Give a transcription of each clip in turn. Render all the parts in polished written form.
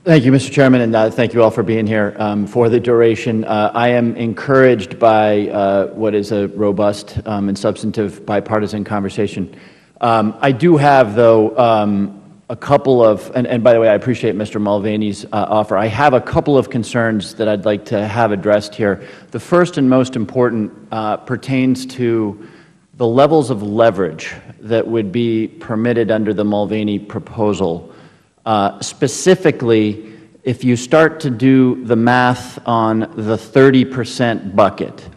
Thank you, Mr. Chairman, and thank you all for being here for the duration. I am encouraged by what is a robust and substantive bipartisan conversation. I do have, though, a couple of, and by the way, I appreciate Mr. Mulvaney's offer. I have a couple of concerns that I'd like to have addressed here. The first and most important pertains to the levels of leverage that would be permitted under the Mulvaney proposal. Specifically, if you start to do the math on the 30% bucket,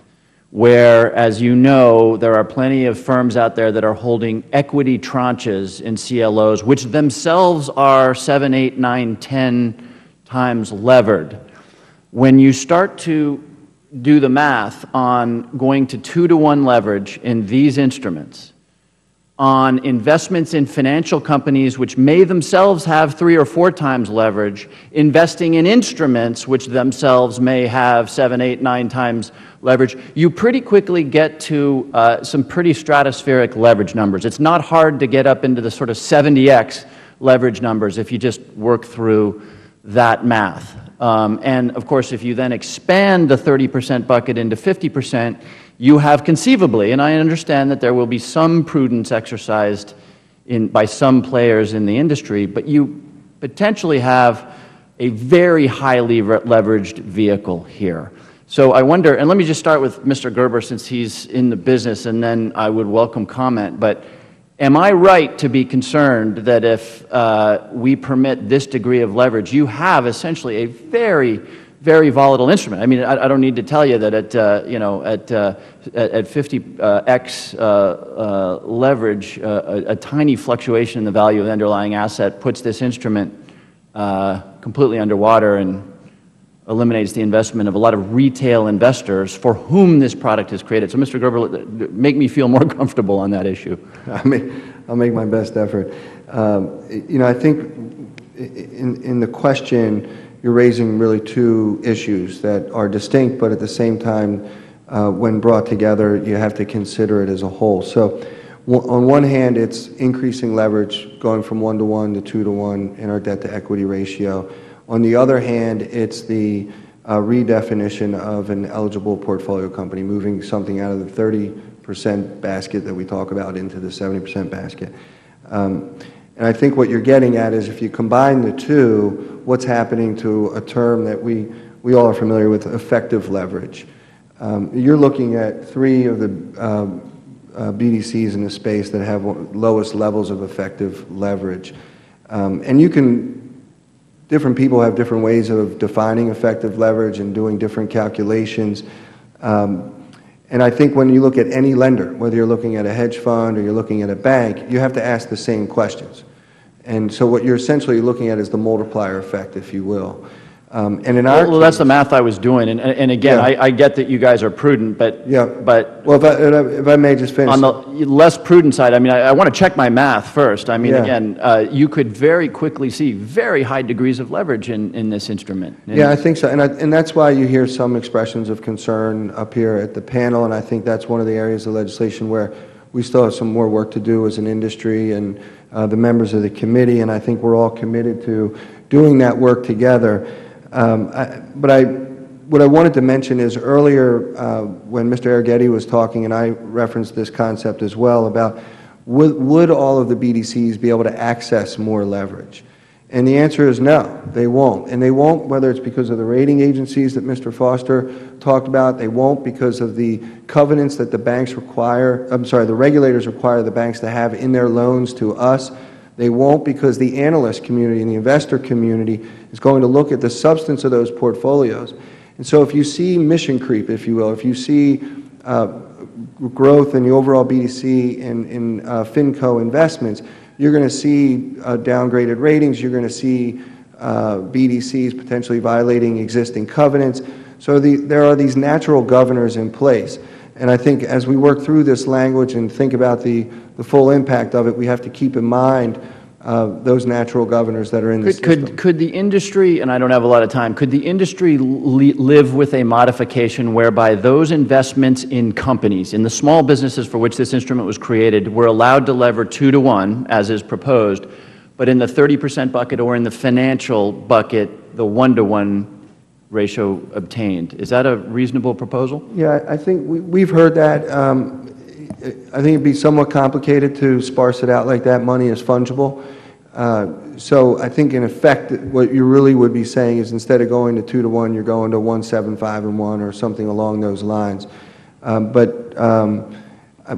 where, as you know, there are plenty of firms out there that are holding equity tranches in CLOs, which themselves are 7, 8, 9, 10 times levered. When you start to do the math on going to 2-to-1 leverage in these instruments, on investments in financial companies which may themselves have 3 or 4 times leverage, investing in instruments which themselves may have 7, 8, 9 times leverage, you pretty quickly get to some pretty stratospheric leverage numbers. It's not hard to get up into the sort of 70x leverage numbers if you just work through that math. And of course, if you then expand the 30% bucket into 50%, you have conceivably, and I understand that there will be some prudence exercised by some players in the industry, but you potentially have a very highly leveraged vehicle here. So I wonder, and let me just start with Mr. Gerber since he's in the business, and then I would welcome comment, but am I right to be concerned that if we permit this degree of leverage, you have essentially a very, very volatile instrument? I mean, I don't need to tell you that at 50x leverage, a tiny fluctuation in the value of the underlying asset puts this instrument completely underwater and eliminates the investment of a lot of retail investors for whom this product is created. So, Mr. Gerber, make me feel more comfortable on that issue. I'll make my best effort. You know, I think in the question, you're raising really two issues that are distinct, but at the same time, when brought together, you have to consider it as a whole. So, on one hand, it's increasing leverage, going from 1-to-1 to 2-to-1 in our debt-to-equity ratio. On the other hand, it's the redefinition of an eligible portfolio company, moving something out of the 30% basket that we talk about into the 70% basket. And I think what you're getting at is if you combine the two, what's happening to a term that we all are familiar with, effective leverage. You're looking at 3 of the BDCs in the space that have lowest levels of effective leverage. And you can, different people have different ways of defining effective leverage and doing different calculations. And I think when you look at any lender, whether you're looking at a hedge fund or you're looking at a bank, you have to ask the same questions. And so what you're essentially looking at is the multiplier effect, if you will. And in our well, that's the math I was doing. And again, yeah. I get that you guys are prudent, but yeah. Well, if I may just finish. On the less prudent side, I mean, I want to check my math first. I mean, yeah. Again, you could very quickly see very high degrees of leverage in this instrument. Yeah, I think so. And that's why you hear some expressions of concern up here at the panel, and I think that's one of the areas of legislation where we still have some more work to do as an industry and the members of the committee, and I think we're all committed to doing that work together. What I wanted to mention is earlier when Mr. Arrighetti was talking, and I referenced this concept as well, about would all of the BDCs be able to access more leverage? And the answer is no, they won't. And they won't whether it's because of the rating agencies that Mr. Foster talked about, they won't because of the covenants that the banks require, the regulators require the banks to have in their loans to us. They won't because the analyst community and the investor community is going to look at the substance of those portfolios. And so if you see mission creep, if you will, if you see growth in the overall BDC in FinCo investments, you're going to see downgraded ratings, you're going to see BDCs potentially violating existing covenants. So there are these natural governors in place. And I think as we work through this language and think about the full impact of it, we have to keep in mind those natural governors that are in the system. Could the industry, and I don't have a lot of time, could the industry live with a modification whereby those investments in companies, in the small businesses for which this instrument was created, were allowed to lever 2-to-1, as is proposed, but in the 30% bucket or in the financial bucket, the one-to-one ratio obtained. Is that a reasonable proposal? Yeah, I think we've heard that. I think it'd be somewhat complicated to sparse it out like that. Money is fungible. So I think in effect, what you really would be saying is instead of going to 2-to-1, you're going to 1.75-1 or something along those lines.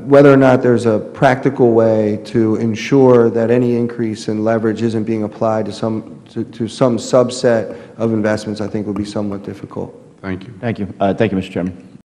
Whether or not there's a practical way to ensure that any increase in leverage isn't being applied to some subset of investments, I think would be somewhat difficult. Thank you. Thank you. Thank you, Mr. Chairman.